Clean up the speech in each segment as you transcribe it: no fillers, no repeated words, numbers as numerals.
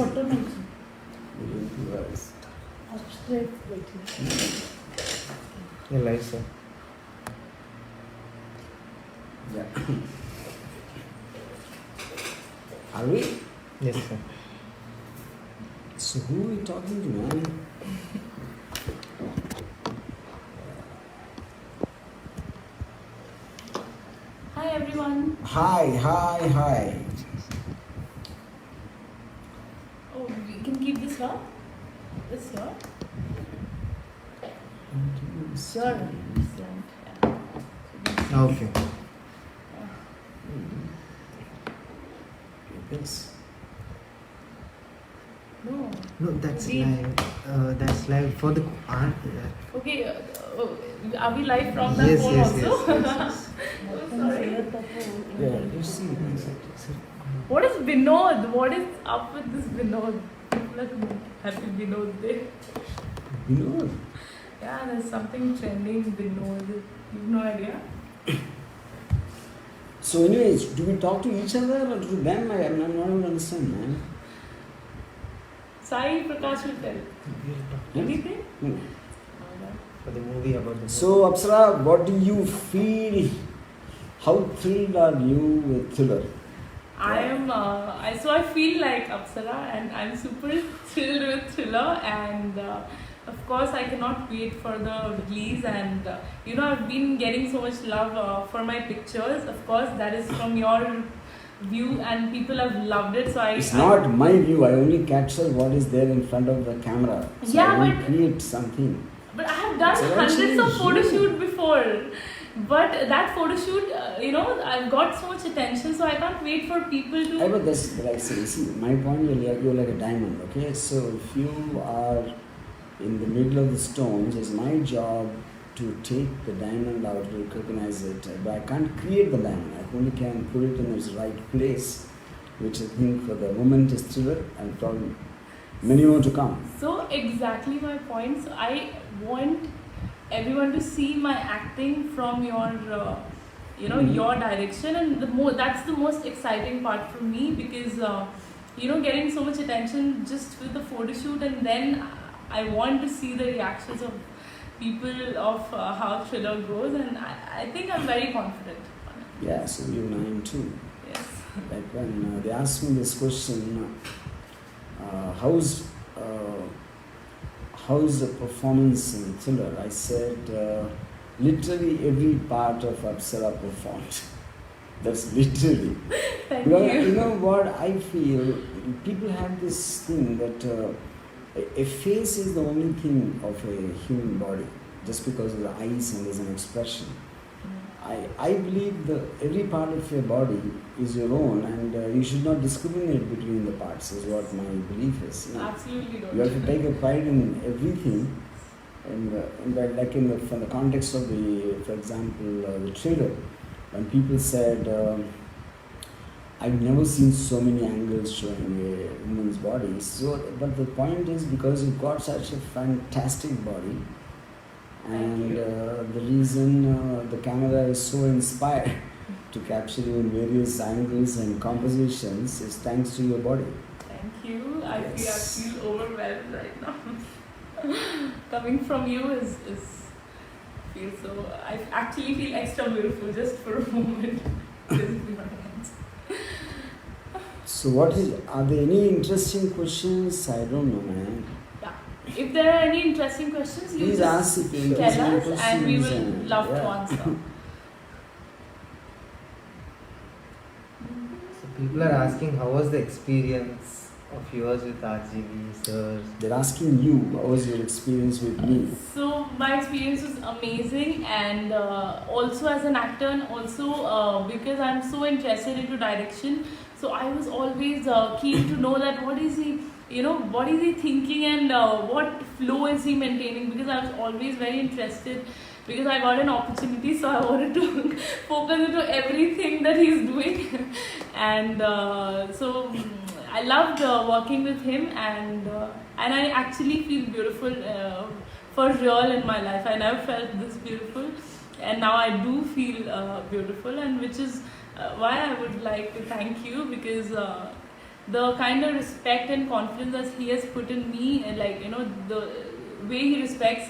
photo नहीं straight ये live sir. Yeah. Are we? Yes sir. So who are we talking to, man? Hi everyone. Hi. Oh, we can keep this here. This here. Sure. Okay. Yes. No. No, that's Indeed. live. That's live for the Okay. Are we live from that Yes, phone yes, also? yes, yes. Oh, sorry. Yeah, you see. What is Vinod? What is up with this Vinod? Like happy Vinod Day. You know, Yeah, there's something trending Vinod. You've no idea? so anyways, do we talk to each other or to them? I'm not able to understand, man. Sai Prakash will tell. Anything? Hmm. For the movie about the So Apsara, what do you feel? How thrilled are you with Thriller? I am. So I feel like Apsara, and I'm super thrilled with Thriller, and of course I cannot wait for the release. And I've been getting so much love for my pictures. Of course, that is from your view, and people have loved it. So It's not my view. I only capture what is there in front of the camera. So Yeah, I don't but- create something. But I have done So hundreds actually of photo you- shoot before. But that photo shoot, I've got so much attention, so I can't wait for people to. But that's like see, my point is you're like a diamond, okay? So if you are in the middle of the stones, it's my job to take the diamond out, recognize it. But I can't create the diamond. I only can put it in its right place, which I think for the moment is Thriller and probably many more to come. So exactly my point. So I want everyone to see my acting from your, your direction, and that's the most exciting part for me because, getting so much attention just with the photo shoot, and then I want to see the reactions of people of how Thriller goes, and I think I'm very confident. Yeah, so you and I am too. Yes. Like when they asked me this question, how's the performance in Thriller? I said, literally every part of Apsara performed. That's literally. Thank Because you. you know what I feel? People have this thing that a face is the only thing of a human body, just because of the eyes and there's an expression. I believe that every part of your body is your own, and you should not discriminate between the parts, is what my belief is. Absolutely You have to take a pride in everything, and from the context of for example, the Thriller, when people said, I've never seen so many angles showing a woman's body. So, but the point is because you've got such a fantastic body, and the reason the camera is so inspired to capture you in various angles and compositions is thanks to your body. Thank you. I Yes. feel overwhelmed right now. Coming from you is feels so. I actually feel extra beautiful just for a moment. Listening my hands. So, are there any interesting questions? I don't know, man. If there are any interesting questions, you Please just ask if you tell interesting us, and we will questions, love to yeah. answer. So people are asking how was the experience of yours with RGV, sir? They're asking you, how was your experience with me? So my experience was amazing, and also as an actor, and also because I'm so interested into direction. So I was always keen to know that what is he thinking, and what flow is he maintaining, because I was always very interested, because I got an opportunity, so I wanted to focus into everything that he's doing. And so I loved working with him, and I actually feel beautiful for real in my life. I never felt this beautiful, and now I do feel beautiful, and which is why I would like to thank you, because the kind of respect and confidence that he has put in me, and like, you know, the way he respects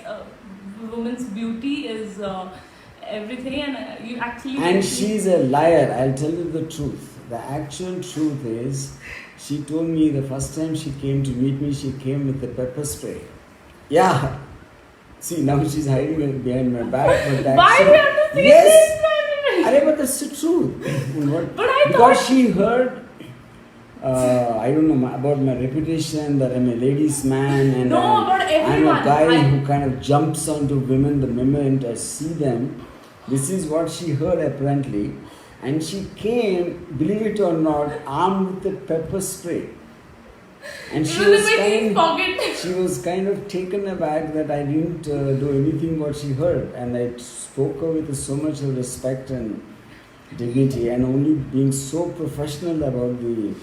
women's beauty is everything, and you actually And can see- she's a liar, I'll tell you the truth. The actual truth is, she told me the first time she came to meet me, she came with the pepper spray. Yeah. See, now she's hiding it behind my back. But Why do actually, you have to say yes. this, man? Arey, but that's the truth. And what- But I because thought- she heard, I don't know, about my reputation that I'm a ladies' man and No, about I'm everyone. a guy I- who kind of jumps onto women the moment I see them. This is what she heard apparently. And she came, believe it or not, armed with the pepper spray. And It was in his pocket. she was kind of taken aback that I didn't do anything what she heard, and I spoke her with so much of respect and dignity, and only being so professional about the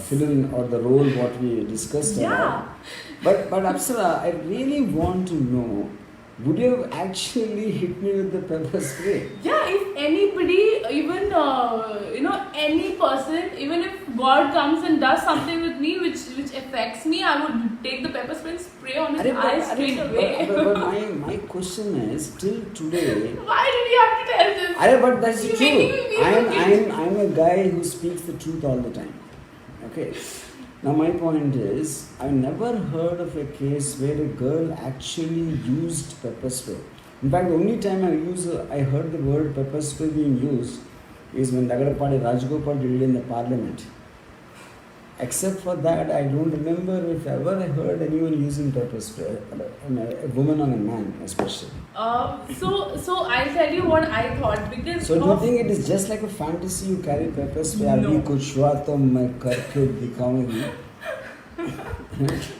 film or the role what we discussed Yeah. about. But Apsara, I really want to know, would you have actually hit me with the pepper spray? Yeah, if anybody, even you know, any person, even if God comes and does something with me which affects me, I would take the pepper spray and spray on his eyes straight away. But my question is, till today, Why did you have to tell this? but that's the You're truth. making me feel I'm a guy who speaks the truth all the time. Okay. Now my point is, I never heard of a case where a girl actually used pepper spray. In fact, the only time I heard the word pepper spray being used is when Nagarapadi Rajgopal did it in the parliament. Except for that, I don't remember if ever I heard anyone using pepper spray, a woman or a man especially. So I'll tell you what I thought, because So do you of- think it is just like a fantasy you carry pepper spray? No. अभी कुछ हुआ तो मैं करके दिखाऊंगी.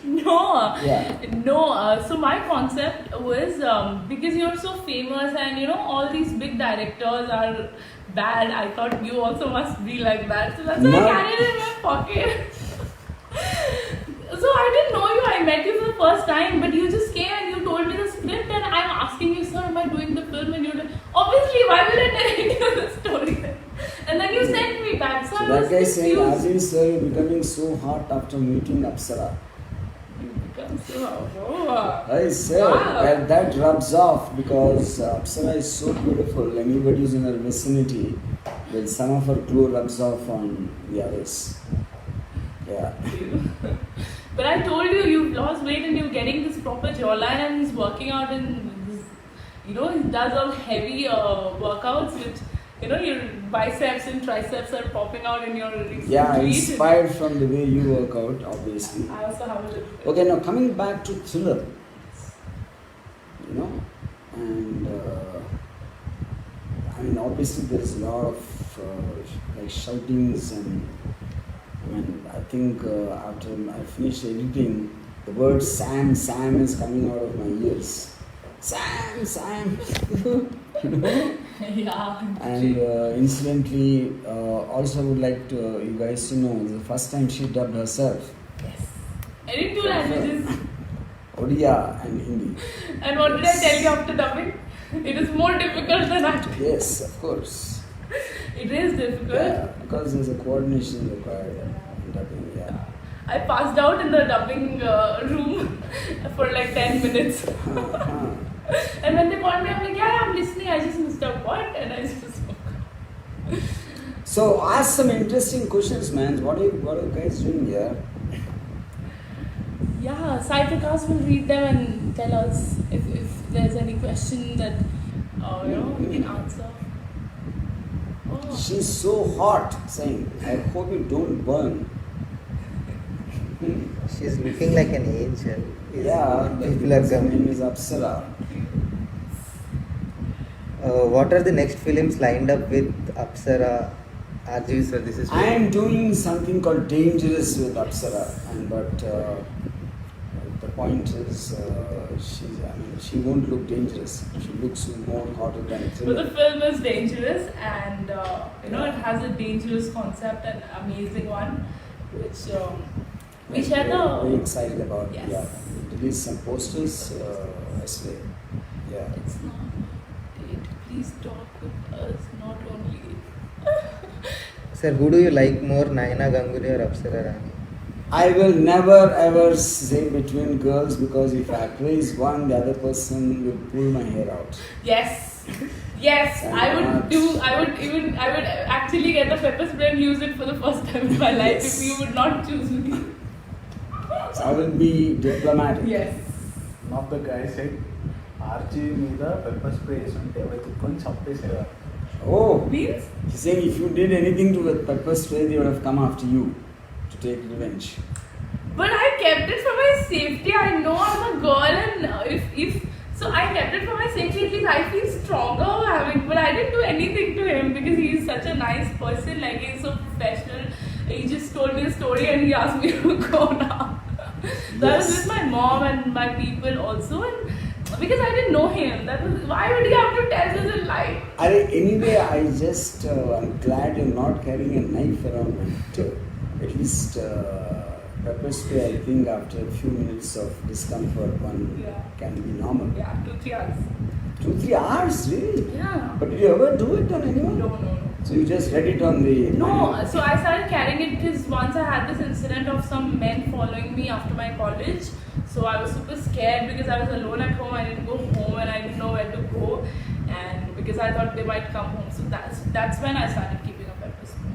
No. Yeah. No, so my concept was because you're so famous and you know all these big directors are bad. I thought you also must be like that. So that's why No. I carried it in my pocket. So I didn't know you. I met you for the first time, but you just came and you told me the script, and I'm asking you, sir, am I doing the film? And you're like, obviously, why will I narrate you the story? And then you sent me back. So, So I that was guy is saying, confused. Aziz sir, you're becoming so hot after meeting Apsara. You become so- oh. I said, Wow. well, that rubs off because Apsara is so beautiful. Anybody who's in her vicinity, well, some of her glow rubs off on the others. Yeah. But I told you, you've lost weight and you're getting this proper jawline, and he's working out in this, you know, he does all heavy workouts which, you know, your biceps and triceps are popping out in your recent Yeah, tweet. inspired from the way you work out, obviously. I also have a little. Okay, now coming back to Thriller, you know, and I mean, obviously there's a lot of like shoutings, and I mean, I think after I finished editing, the word Sam is coming out of my ears. Sam, you know. Yeah. And incidentally, also would like to you guys to know, the first time she dubbed herself, Yes. And in two languages. Odia and Hindi. And what did I tell you after dubbing? It is more difficult than acting. Yes, of course. It is difficult. Yeah, because there's a coordination required in dubbing. Yeah. I passed out in the dubbing room for like 10 minutes. Uh-huh. And when they called me, I'm like, yeah, I'm listening. I just missed out what? And I just woke up. So ask some interesting questions, man. What are you guys doing here? Yeah, Sai Prakash will read them and tell us if there's any question that you know we can answer. Oh. She's so hot, saying, I hope you don't burn. She's looking like an angel. Yeah, People are her name coming. is Apsara. What are the next films lined up with Apsara? RGV sir, this is. I am doing something called Dangerous with Apsara, but the point is, she won't look dangerous. She looks more hotter than But the Thriller. film is dangerous, and you know it has a dangerous concept, an amazing one, which we share Very the. excited about. Yes. Yeah, we released some posters yesterday. Yeah. It's not date. Please talk with us, not only. Sir, who do you like more, Naina Ganguly or Apsara Rani? I will never ever say between girls because if I praise one, the other person will pull my hair out. Yes. Yes, I'm I would not- do. I would actually get the pepper spray and use it for the first time in my life Yes. if you would not choose me. So I will be diplomatic. Yes. One of the guys said, RG మీద pepper spray వేసుంటే వెతుక్కొని చంపేసేవారు. Oh, Means? he's saying if you did anything to with pepper spray, they would have come after you to take revenge. But I kept it for my safety. I know I'm a girl, and if so, I kept it for my safety. At least I feel stronger having. But I didn't do anything to him because he's such a nice person. Like he's so professional. He just told me a story and he asked me to go now. So I was Yes. with my mom and my people also, and because I didn't know him, that was why would he have to tell us a lie? Anyway, I just I'm glad you're not carrying a knife around. At least pepper spray, I think after a few minutes of discomfort, one Yeah. can be normal. Yeah, 2-3 hours. 2-3 hours, really? Yeah. But did you ever do it on anyone? No. So you just read it on the. No, so I started carrying it because once I had this incident of some men following me after my college. So I was super scared because I was alone at home. I didn't go home and I didn't know where to go, and because I thought they might come home. So that's when I started keeping a pepper spray.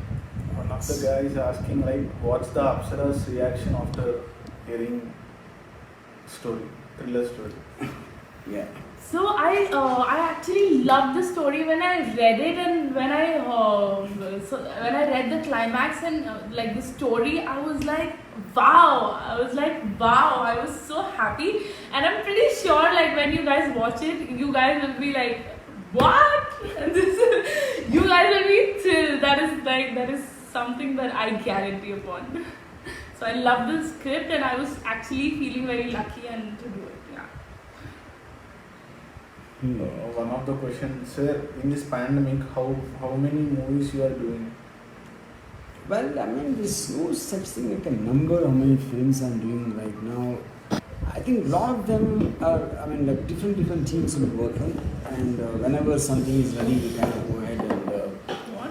One of the guys asking like, what's the Apsara's reaction after hearing thriller story? Yeah. So I actually loved the story when I read it, and when I read the climax and like the story, I was like wow. I was so happy, and I'm pretty sure like when you guys watch it, you guys will be like what? And you guys will be thrilled. That is something that I guarantee upon. So I love the script, and I was actually feeling very lucky and to do it. Yeah. One of the questions, sir, in this pandemic, how many movies you are doing? Well, I mean, there's no such thing like a number how many films I'm doing right now. I think a lot of them are, I mean, like different teams will be working, and whenever something is ready, we kind of go ahead and What?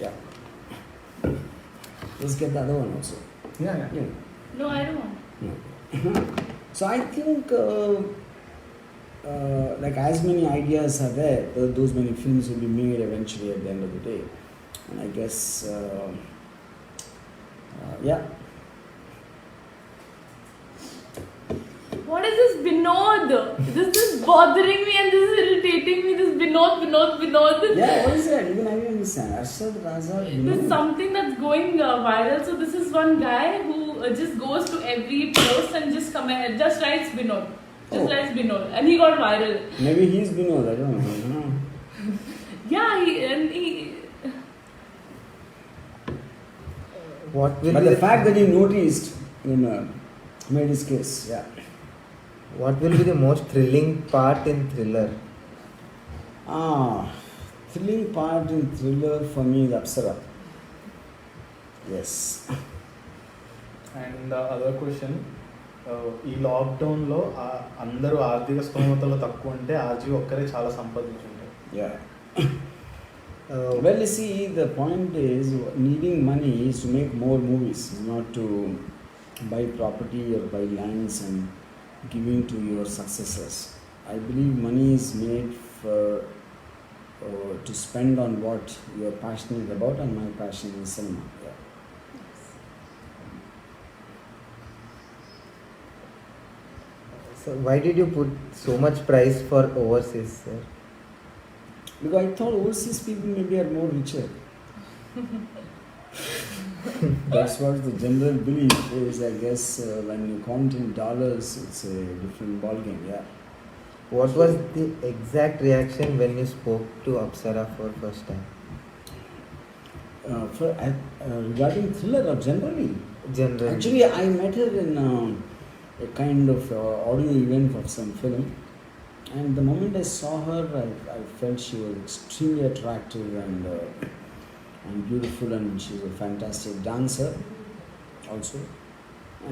yeah. Let's get the other one also. Yeah. Yeah. No, I don't want. No. So I think like as many ideas are there, those many films will be made eventually at the end of the day, and I guess yeah. What is this Vinod? This is bothering me and this is irritating me. This Vinod. Yeah, what is that? Even I don't understand. Arshad Raza, There's something that's going viral. So this is one guy who just goes to every post and just writes Vinod. Writes Vinod. And he got viral. Maybe he's Vinod, I don't know. Yeah, he What will But be the fact that he noticed made his case, yeah. What will be the most thrilling part in thriller? Thrilling part in thriller for me is Apsara. Yes. And other question, ఈ లాక్డౌన్లో అందరూ ఆర్థిక స్తోమతలు తక్కువ ఉంటే RG ఒక్కరే చాలా సంపాదించుంటారు. Yeah. Well, you see, the point is needing money is to make more movies, not to buy property or buy lands and giving to your successors. I believe money is made for to spend on what you are passionate about, and my passion is cinema. Yeah. So why did you put so much price for overseas, sir? Because I thought overseas people maybe are more richer. That's what the general belief is. I guess when you count in dollars, it's a different ballgame. Yeah. What was the exact reaction when you spoke to Apsara for first time? Regarding thriller or generally? Generally. Actually, I met her in a kind of audio event of some film, and the moment I saw her, I felt she was extremely attractive and beautiful, and she's a fantastic dancer also.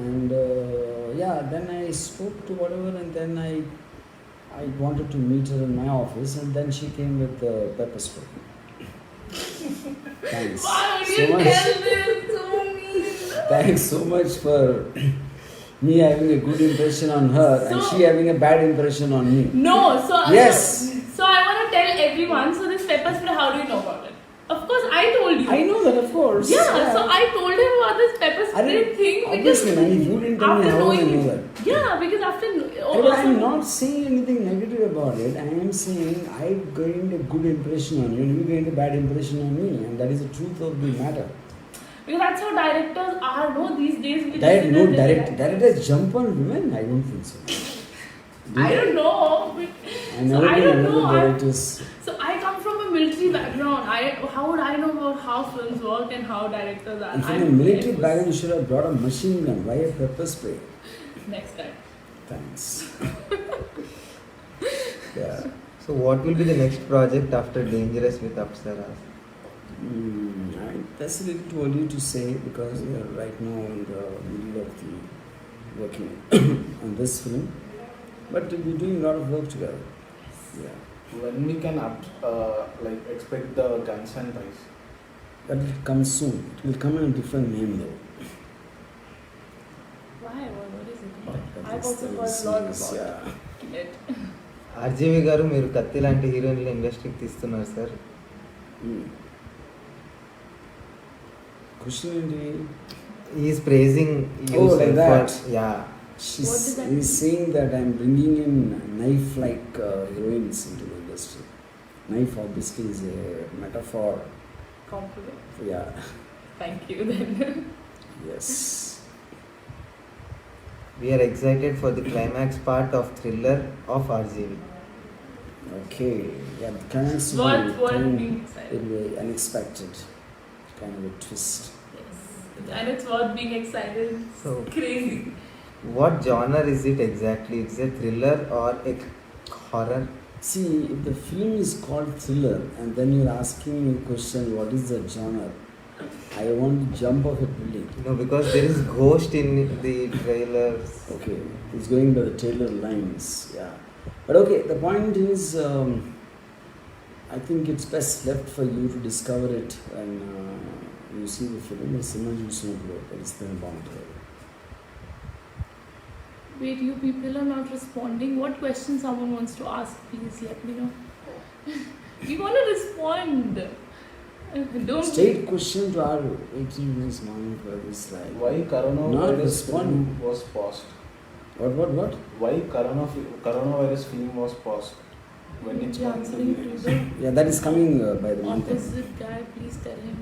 And yeah, then I spoke to whatever, and then I wanted to meet her in my office, and then she came with pepper spray. Thanks. Why would so you much. tell this to me? Thanks so much for me having a good impression on her and So- she having a bad impression on me. No, Yes. So I want to tell everyone. So this pepper spray, how do you know about it? Of course, I told you. I know that, of course. Yeah, so I told him about this pepper I spray didn't- thing obviously, because man, if you didn't tell me, after how would I knowing know that? Yeah, because after But I'm not saying anything negative about it. I am saying I gained a good impression on you and you gained a bad impression on me, and that is the truth of the matter. because that's how directors are. No, these days we just sit No and directors jump on women? I don't think so. I don't know. But, I so never I been don't another know. directors. So I come from a military background. How would I know about how films work and how directors are? And from a I'm- military it was- background, you should have brought a machine gun. Why a pepper spray? Next time. Thanks. yeah. So what will be the next project after Dangerous with Apsara? That's a little too early to say because we are right now in the middle of the working on this film. But we're doing a lot of work together. Yeah. When we can like expect the Guns and Ties? That will come soon. It will come in a different name though. Why? What is it? That I've is also the heard a lot series, about yeah. it. RGV గారు మీరు కత్తి లాంటి హీరోయిన్లు ఇండస్ట్రీకి తీస్తున్నారు sir. Question ఏంటి? Is praising you Oh, like that. Yeah What does that He's saying that I'm bringing in knife-like heroines into the industry. Knife obviously is a metaphor. Compliment. Yeah. Thank you then. Yes. we are excited for the climax part of thriller of RGV. Okay. Yeah, the climax will What be kind- being excited. it'll be unexpected. Kind of a twist. Yes. And it's worth being excited. So Crazy. what genre is it exactly? Is it thriller or a horror? See, if the film is called thriller and then you're asking me a question, what is the genre? I want to jump off a building. No, because there is ghost in the trailers. Okay, it's going by the trailer lines, yeah. But okay, the point is, I think it's best left for you to discover it when you see the film. It's emergency work, but it's been a long time. Wait, you people are not responding. What question someone wants to ask, please let me know. We want to respond. Don't. Straight question to our 18 minutes morning for this slide. Why Not coronavirus respond. film was paused? What? Why coronavirus film was paused? When it's Be going to answering be to released? the Yeah, that is coming by the month. opposite guy, please tell him.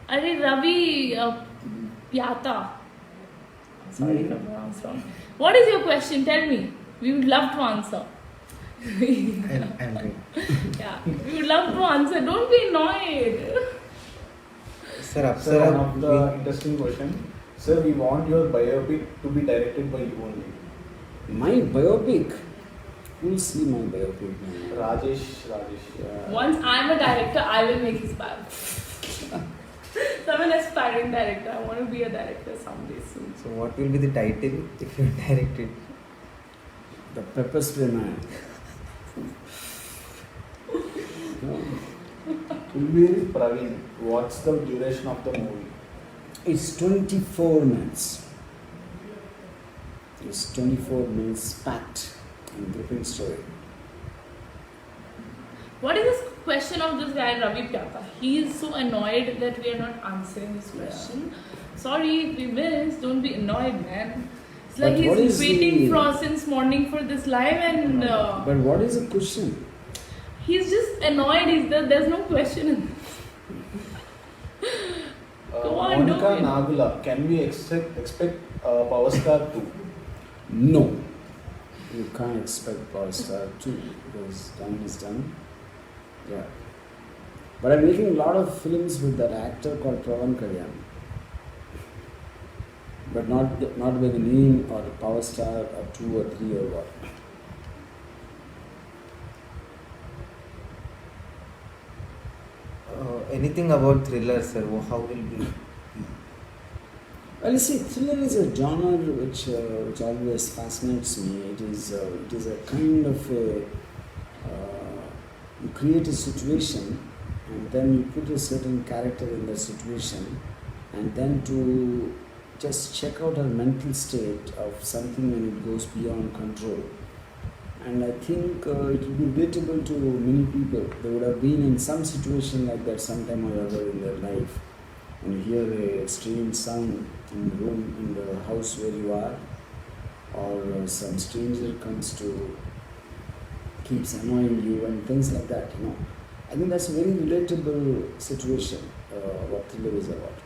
Are Ravi Pyata. Sorry if I pronounced wrong. What is your question? Tell me. We would love to answer. I'm ready. Yeah, we would love to answer. Don't be annoyed. Sir, Sir, Apsara, one of the interesting question. Sir, we want your biopic to be directed by you only. My biopic. Who'll see my biopic now? Rajesh. Yeah. Once I'm a director, I will make his bio. So I'm an aspiring director. I want to be a director someday soon. so what will be the title if you direct it? The pepper spray man. No. Praveen, what's the duration of the movie? It's 24 minutes. It's 24 minutes packed and gripping story. What is this question of this guy Ravi Pyata? He is so annoyed that we are not answering this question. Sorry if we missed. Don't be annoyed, man. It's like But what he's is waiting the- for since morning for this live, and But what is the question? he's just annoyed. There's no question in this. Go on, do Monica it. Nagula, can we expect Power Star 2? No. You can't expect Power Star 2 because done is done. Yeah. But I'm making a lot of films with that actor called Pravan Kalyan. But not by the name or Power Star or 2 or 3 or what. Anything about thriller, sir? How will be? Well, you see, thriller is a genre which always fascinates me. It is a kind of a create a situation and then you put a certain character in that situation and then to just check out her mental state of something when it goes beyond control. And I think it will be relatable to many people. They would have been in some situation like that sometime or other in their life. When you hear a strange sound in the room, in the house where you are, or some stranger comes to keeps annoying you and things like that, you know. I think that's a very relatable situation, what thriller is about.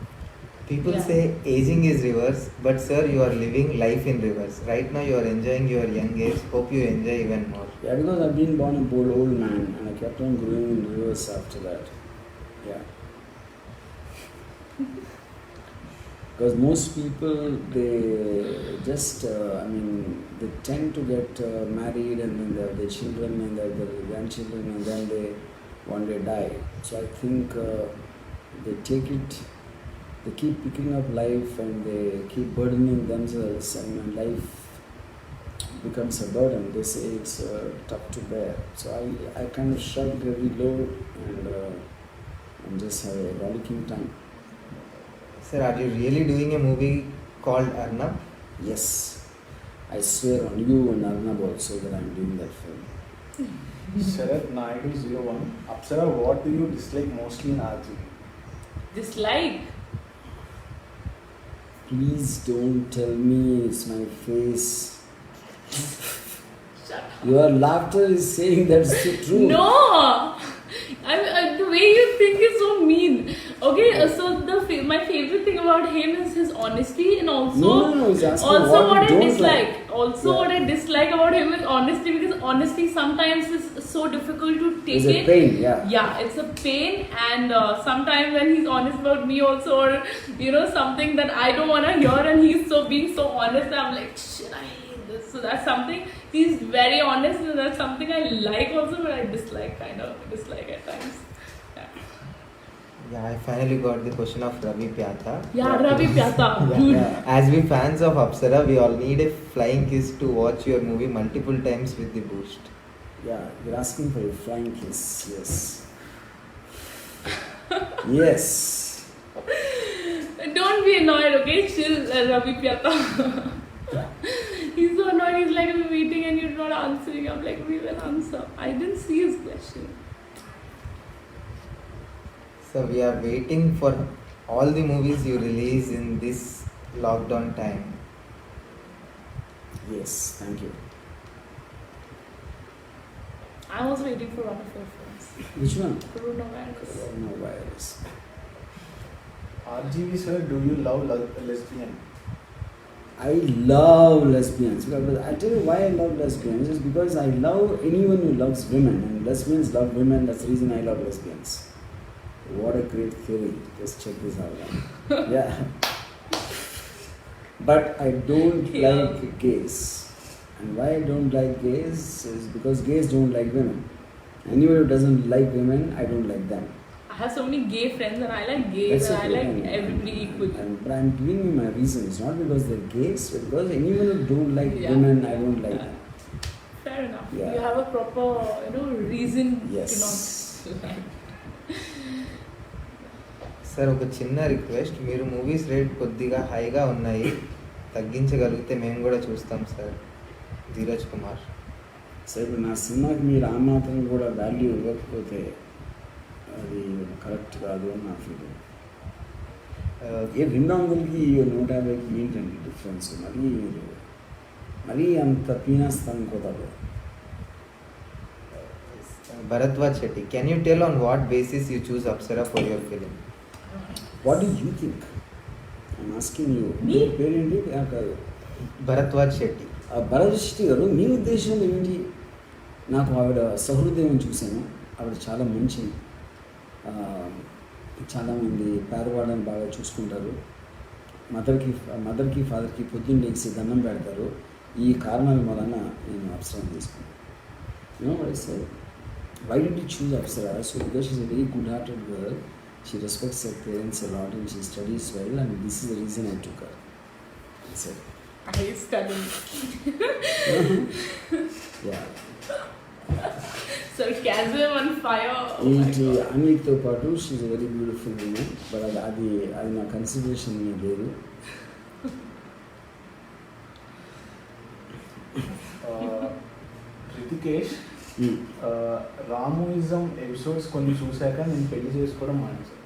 People Yeah. say aging is reverse, but sir, you are living life in reverse. Right now, you are enjoying your young age. Hope you enjoy even more. Yeah, because I've been born a old man and I kept on growing in reverse after that. Yeah. Because most people, they just, they tend to get married and then they have their children and their grandchildren and then they one day die. So I think they keep picking up life and they keep burdening themselves, and when life becomes a burden, they say it's tough to bear. So I kind of shrugged every load and just have a rollicking time. Sir, are you really doing a movie called Arnab? Yes, I swear on you and Arnab also that I'm doing that film. Sharad Naidu 01. Apsara, what do you dislike mostly in RG? Dislike. Please don't tell me it's my face. Shut up. Your laughter is saying that's the truth. No! The way you think is so mean. Okay, so my favorite thing about him is his honesty, and also No, he's asking also what what you I don't dislike. like. Also, Yeah. what I dislike about him is honesty, because honesty sometimes is so difficult to take It's it. a pain, yeah. Yeah, it's a pain, and sometimes when he's honest about me also, or something that I don't want to hear, and he's being so honest, I'm like, shit, I hate this. So that's something. He's very honest, and that's something I like also, but I dislike at times. Yeah, I finally got the question of Ravi Pyatha. Yeah, Ravi Pyatha, Yeah. dude. Yeah. As we fans of Apsara, we all need a flying kiss to watch your movie multiple times with the boost. Yeah, you're asking for a flying kiss, yes. Yes. Don't be annoyed, okay? Chill, Ravi Pyatha. He's so annoyed. He's like, I'm waiting and you're not answering. I'm like, we will answer. I didn't see his question. So we are waiting for all the movies you release in this lockdown time. Yes, thank you. I was waiting for one of your films. Which one? Coronavirus. Coronavirus. RGV sir, do you love lesbian? I love lesbians. Because I tell you why I love lesbians is because I love anyone who loves women, and lesbians love women. That's the reason I love lesbians. What a great theory. Just check this out. Yeah. But I don't Yeah. like gays. And why I don't like gays is because gays don't like women. Anyone who doesn't like women, I don't like them. I have so many gay friends and I like gays and I like everybody equally. But I'm giving you my reasons, not because they're gays, but because anyone who don't like Yeah. women, I don't like Yeah. them. Fair enough. Yeah. You have a proper, reason Yes. to not like. Sir ఒక చిన్న request, మీరు movies rate కొద్దిగా హైగా ఉన్నాయి, తగ్గించగలిగితే మేము కూడా చూస్తాం sir. Dheeraj Kumar. సరే ఇప్పుడు నా సినిమాకి మీరు ఆ మాత్రం కూడా వాల్యూ ఇవ్వకపోతే అది కరెక్ట్ కాదు అని నా ఫీలింగ్. ఏ 200కి 150కి ఏంటండి డిఫరెన్స్? మరీ అంత పీనేస్తాను అనుకోతాడు. Bharadwaj Shetty, can you tell on what basis you choose Apsara for your film? What do you think? I'm asking you. Me? పేరేంటి? కాదు, భరద్వాజ్ శెట్టి. భరత్ శెట్టి గారు, మీ ఉద్దేశం ఏంటి? నాకు ఆవిడ సహృదయం చూశాను. ఆవిడ చాలా మంచి, చాలామంది పేదవాళ్ళని బాగా చూసుకుంటారు. మదర్కి ఫాదర్కి పొద్దున్న లేచి దండం పెడతారు. ఈ కారణాల వలన నేను అప్సరాను తీసుకున్నాను. You know what I said? Why did you choose Apsara? So because she's a very good-hearted girl, she respects her parents a lot and she studies well, and this is the reason I took her. That's it. I study. Yeah. Sarcasm on fire. Oh my ఏంటి god. అన్విక్తో పాటు she very beautiful woman but అది నా consideration లేదు. రితికేష్, రామోయిజం episodes కొన్ని చూశాక నేను పెళ్లి చేసుకోవడం మానేశాను.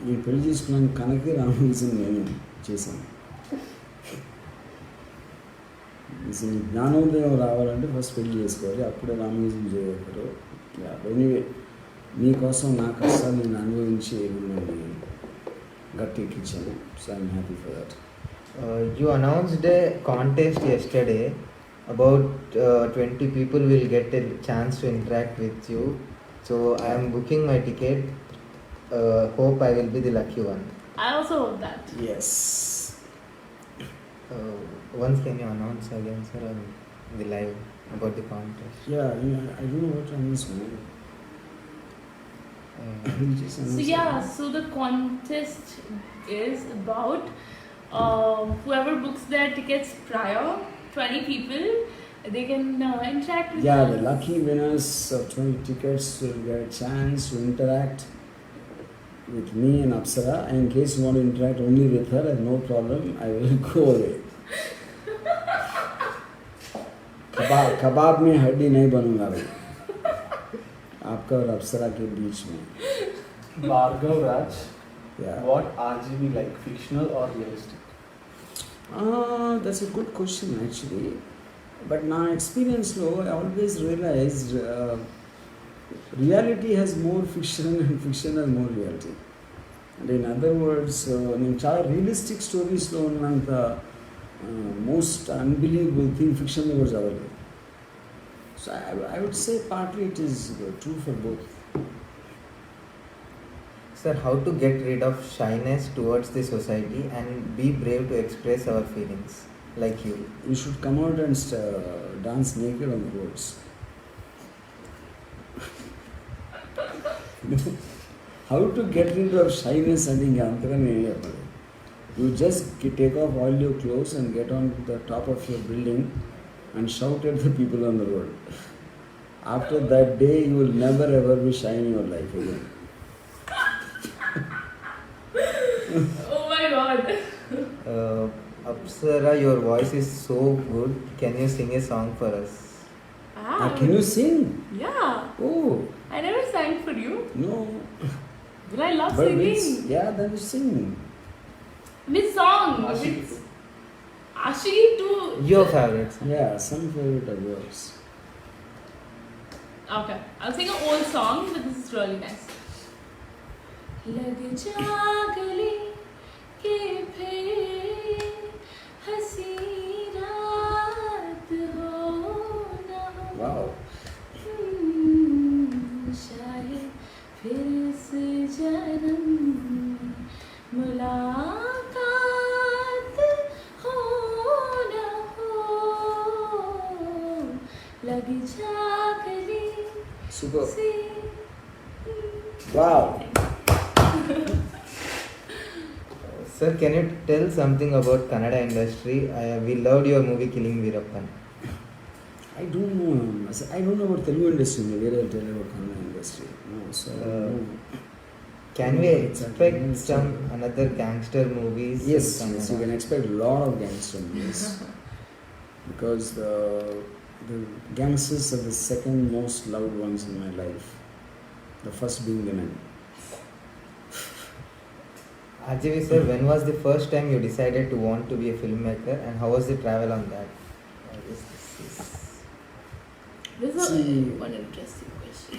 నేను పెళ్లి చేసుకున్నాను కనుక రామోయిజం నేను చేశాను. అసలు జ్ఞానోదయం రావాలంటే ఫస్ట్ పెళ్లి చేసుకోవాలి, అప్పుడే రామోయిజం చేయగలరు. ఎనీవే నీకోసం నా కష్టాలు నేను అనుభవించి మిమ్మల్ని గట్టెక్కించాను. So I'm happy for that. You announced a contest yesterday about 20 people will get a chance to interact with you. So I am booking my ticket. Hope I will be the lucky one. I also hope that. Yes. Once can you announce again, sir, on the live about the contest? Yeah, I don't know what I miss, man. You just So announced yeah, it. so the contest is about whoever books their tickets prior, 20 people, they can interact with Yeah, us. the lucky winners of 20 tickets will get a chance to interact with me and Apsara. And in case you want to interact only with her, no problem, I will go away. कबाब में हड्डी नहीं बनूंगा भाई आपका और अप्सरा के बीच में. Bhargav Raj, Yeah. What RGB like, fictional or realistic? That's a good question actually. But నా ఎక్స్పీరియన్స్లో I always realized reality has more fiction and fiction has more reality. And in other words, నేను చాలా రియలిస్టిక్ స్టోరీస్లో ఉన్నంత మోస్ట్ అన్బిలీవబుల్ థింగ్ ఫిక్షన్లో కూడా చదవలేదు. So I would say partly it is true for both. Sir, how to get rid of shyness towards the society and be brave to express our feelings like you? You should come out and dance naked on the roads. How to get rid of shyness and you just take off all your clothes and get on the top of your building and shout at the people on the road. After that day, you will never ever be shy in your life again. Oh my god. Apsara, your voice is so good. Can you sing a song for us? Can you sing? Yeah. Oh, I never sang for you. no. But I love But singing. yeah, then you sing. Which song? Ashiki. Which... Ashiki too. Your favorite song? Yeah, some favorite of yours. Okay, I'll sing an old song, but this is really nice. लग जा गले के फिर हंसी रात हो ना हो. Wow. शायद फिर इस जन्म मुलाकात हो ना हो. लग जा गले Super. से. Wow. Sir, can you tell something about Kannada industry? We loved your movie Killing Veerappan. I don't know. I don't know about Telugu industry. Where I'll tell you about Kannada industry. No, so I don't know. Can we Exactly. expect some another gangster movies? Yes, in yes, you Kannada? can expect a lot of gangster movies because the gangsters are the second most loved ones in my life. The first being the men. RGV sir, when was the first time you decided to want to be a filmmaker and how was the travel on that? This is See. one interesting question.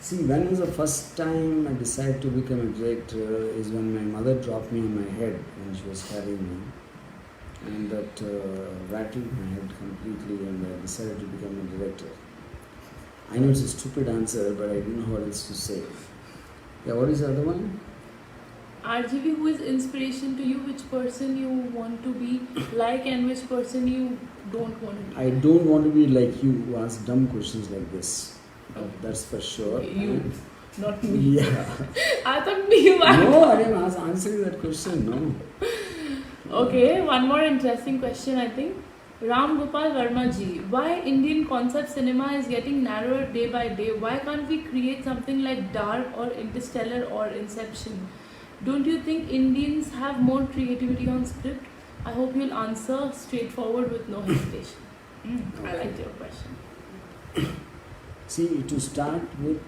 See, when was the first time I decided to become a director is when my mother dropped me on my head when she was carrying me. And that rattled my head completely and I decided to become a director. I know it's a stupid answer, but I didn't know what else to say. Yeah, what is the other one? RGV, who is inspiration to you? Which person you want to be like and which person you don't want to be? I don't want to be like you who ask dumb questions like this. That's for sure. You, not me. Yeah. I thought me. No, I am answering that question, no. Okay, one more interesting question, I think. Ram Gopal Verma ji, why Indian concept cinema is getting narrower day by day? Why can't we create something like Dark or Interstellar or Inception? Don't you think Indians have more creativity on script? I hope you'll answer straightforward with no hesitation. I liked your question. See, to start with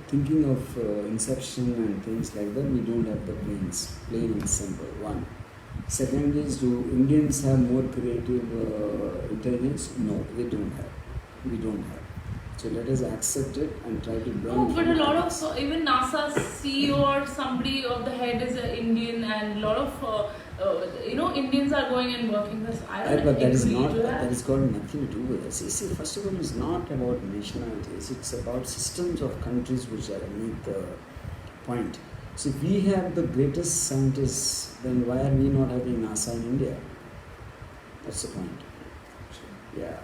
thinking of Inception and things like that, we don't have the brains, plain and simple. One. Second is, do Indians have more creative intelligence? No, they don't have. We don't have. So let us accept it and try to learn. No, but a from lot others. of even NASA's CEO or somebody of the head is an Indian, and a lot of Indians are going and working this. I don't But that is agree not. to That that. has got nothing to do with it. See, first of all, it's not about nationalities. It's about systems of countries which are beneath the point. So if we have the greatest scientists, then why are we not having NASA in India? That's the point. Yeah.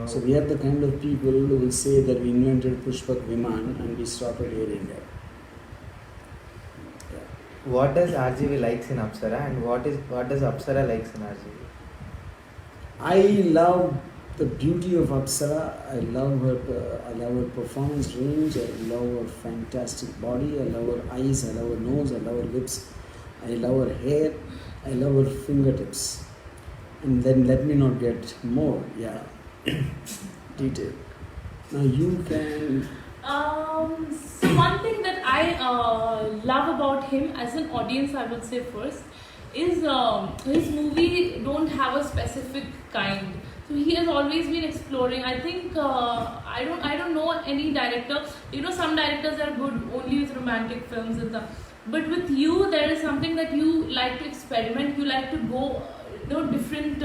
So we have the kind of people who will say that we invented Pushpak Viman and we stopped at Air India. Yeah. What does RGV likes in Apsara, and what does Apsara likes in RGV? I love the beauty of Apsara. I love her performance range. I love her fantastic body. I love her eyes. I love her nose. I love her lips. I love her hair. I love her fingertips. And then let me not get more. Yeah. Detail. Now you can. So one thing that I love about him as an audience, I would say first, is his movie don't have a specific kind. So he has always been exploring. I think I don't know any director. Some directors are good only with romantic films and stuff. But with you, there is something that you like to experiment. You like to go, different.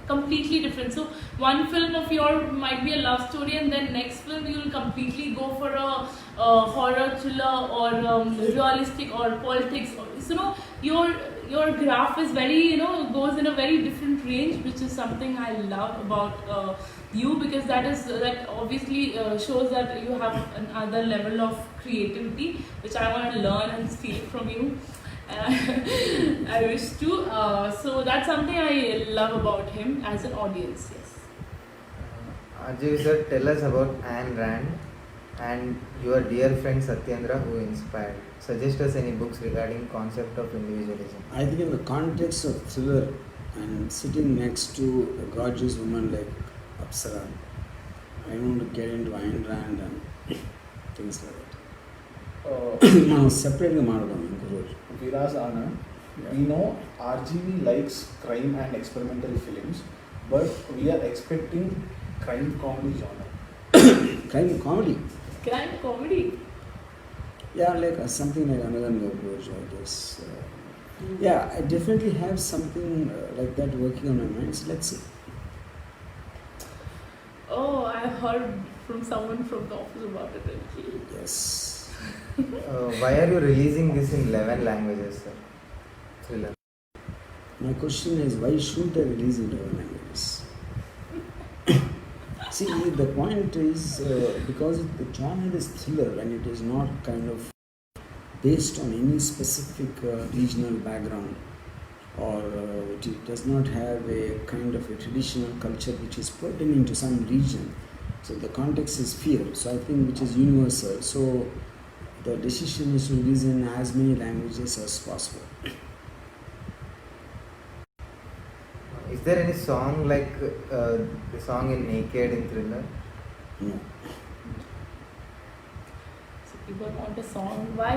Completely different. So one film of yours might be a love story, and then next film you will completely go for a horror thriller or realistic or politics. So your graph is very goes in a very different range, which is something I love about you, because that obviously shows that you have another level of creativity, which I want to learn and steal from you. I wish to. So that's something I love about him as an audience. Yes. RGV sir, tell us about Ayn Rand and your dear friend Satyendra, who inspired. Suggest us any books regarding concept of individualism. I think in the context of thriller and sitting next to a gorgeous woman like Apsara, I don't want to get into Ayn Rand and things like that. మనం సెపరేట్గా మాట్లాడదాం ఇంకో రోజు. Viras Anand, we know RGV likes crime and experimental films, but we are expecting crime comedy genre. Crime comedy. Crime comedy. Yeah, like something like Anagan Gopurj, I guess. Yeah, I definitely have something like that working on my mind. So let's see. Oh, I heard from someone from the office about it actually. Yes. Why are you releasing this in 11 languages, sir? Thriller. My question is, why should I release in other languages? See, the point is because the genre is thriller and it is not kind of based on any specific regional background, or it does not have a kind of a traditional culture which is pertaining to some region. So the context is fear. So I think which is universal. So the decision is to release in as many languages as possible. Is there any song like the song in Naked in Thriller? No. So people want a song. Why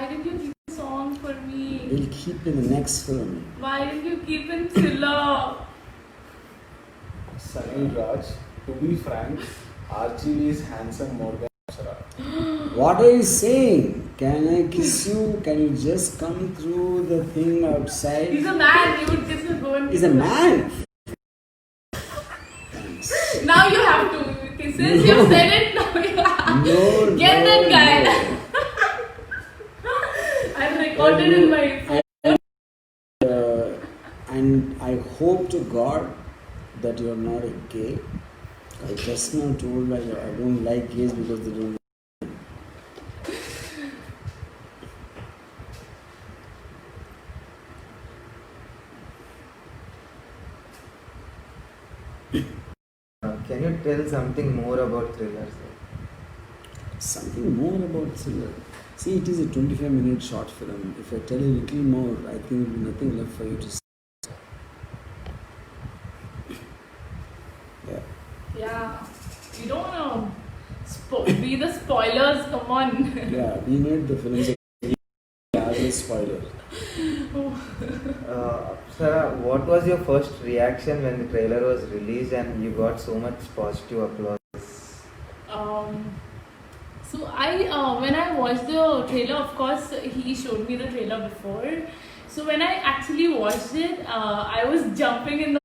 didn't you keep a song for me? We'll keep in the next film. Why didn't you keep in thriller? Sunil Raj, to be frank, RGV is handsome more than Apsara. What are you saying? Can I kiss you? Can you just come through the thing outside? He's a man. You would kiss a girl. He's a man. Now you have to. Since you've said it, now you have. No, Get no, that guy. no. I've recorded in my phone. And I hope to God that you are not a gay. I just now told I don't like gays because they don't. Can you tell something more about Thriller, sir? Something more about Thriller. See, it is a 25-minute short film. If I tell you a little more, I think there will be nothing left for you to say. Yeah. Yeah, you don't want to be the spoilers. Come on. Yeah, we made the film. As a spoiler. Sir, what was your first reaction when the trailer was released and you got so much positive applause? So when I watched the trailer, of course, he showed me the trailer before. So when I actually watched it, I was jumping in the.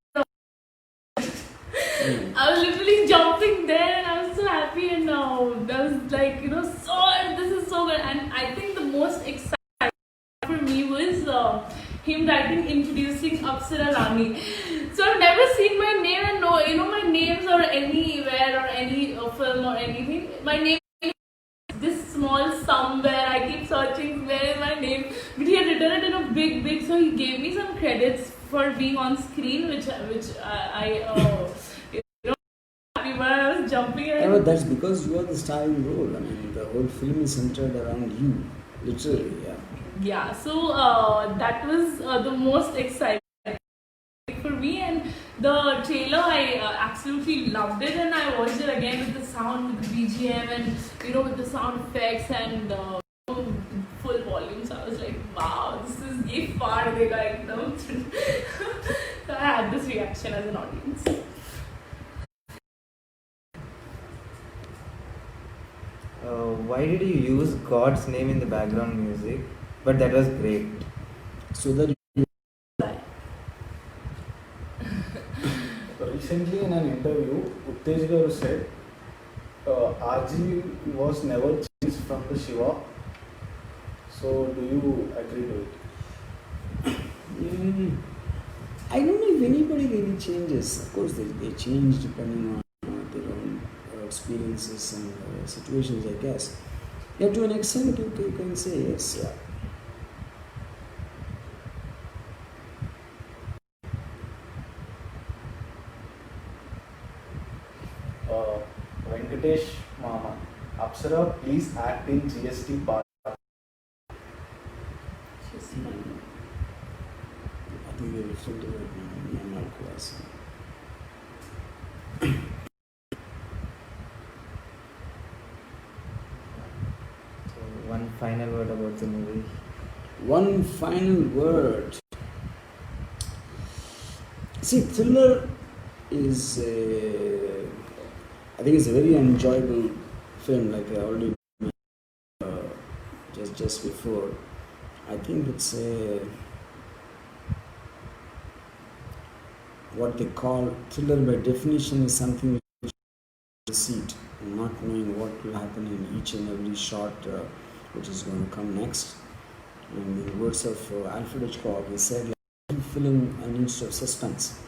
I was literally jumping there, and I was so happy, and I was like, this is so good. And I think the most exciting for me was him introducing Apsara Rani. So I've never seen my name and my names or anywhere or any film or anything. My name is this small somewhere. I keep searching where is my name, but he had written it in a big. So he gave me some credits for being on screen, which I happy, but I was jumping. Yeah, but that's because you are the star in the role. I mean, the whole film is centered around you, literally. Yeah. Yeah, so that was the most exciting for me, and the trailer I absolutely loved it, and I watched it again with the sound, with the BGM, and with the sound effects and full volume. So I was like, wow, this is ye far dega ekdam. So I had this reaction as an audience. Why did you use God's name in the background music? But that was great. So that Recently in an interview, Uttej Garu said RG was never changed from the Shiva. So do you agree to it? I don't know if anybody really changes. Of course, they change depending on their own experiences and situations, I guess. Yeah, to an extent, you can say yes. Yeah. Venkatesh Mama, Apsara, please act in GST part. She's fine. I think they refer to it in normal class. So one final word about the movie. One final word. See, Thriller is I think it's a very enjoyable film, like I already mentioned just before. I think it's what they call thriller by definition is something which is deceit, not knowing what will happen in each and every shot which is going to come next. And in the words of Alfred Hitchcock, he said, like, every film needs to have suspense.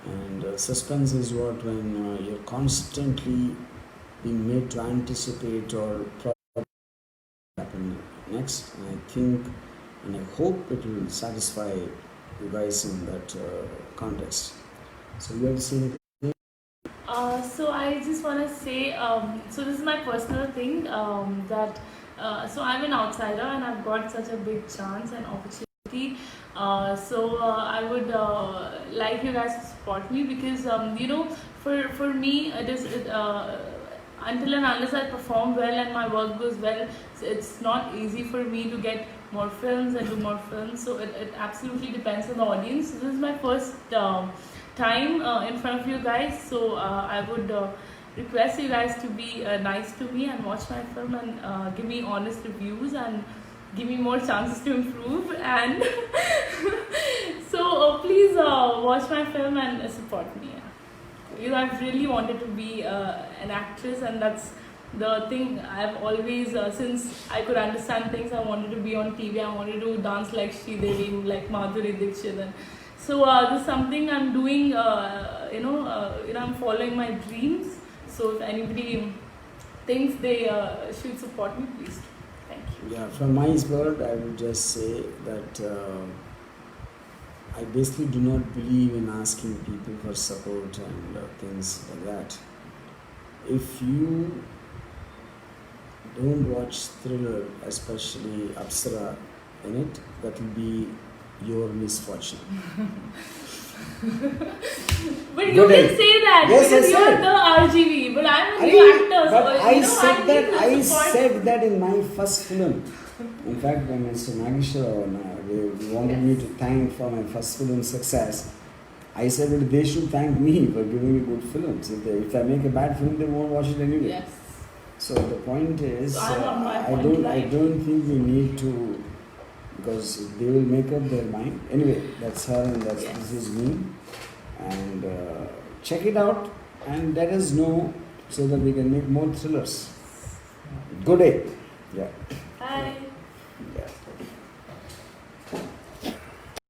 And suspense is what when you're constantly being made to anticipate or probably happen next. And I think and I hope it will satisfy you guys in that context. So you have to say So I just want to say, so this is my personal thing, that so I'm an outsider and I've got such a big chance and opportunity. So I would like you guys to support me because for me until and unless I perform well and my work goes well, it's not easy for me to get more films and do more films. So it absolutely depends on the audience. So this is my first time in front of you guys. So I would request you guys to be nice to me and watch my film and give me honest reviews and give me more chances to improve. And so please watch my film and support me. Because I've really wanted to be an actress, and that's the thing I've always, since I could understand things, I wanted to be on TV. I wanted to dance like Sridevi, like Madhuri Dixit. And so this is something I'm doing, I'm following my dreams. So if anybody thinks they should support me, please do. Thank you. Yeah, from my word, I would just say that I basically do not believe in asking people for support and things like that. If you don't watch Thriller, especially Apsara in it, that will be your misfortune. But you Good can day. say that Yes, I because you're said. the RGV, but I'm a I- new actor. but So, I you know, said I that. need I the support. said that in my first film. In fact, when Mr. Nageshwar they wanted me to thank for my first film success, I said that they should thank me for giving me good films. If I make a bad film, they won't watch it anyway. Yes. So the point is, So I'm on my I point, right? don't think we need to, because they will make up their mind. Anyway, that's her and this is me. And check it out and let us know so that we can make more thrillers. Good day. Yeah. Bye. Yeah.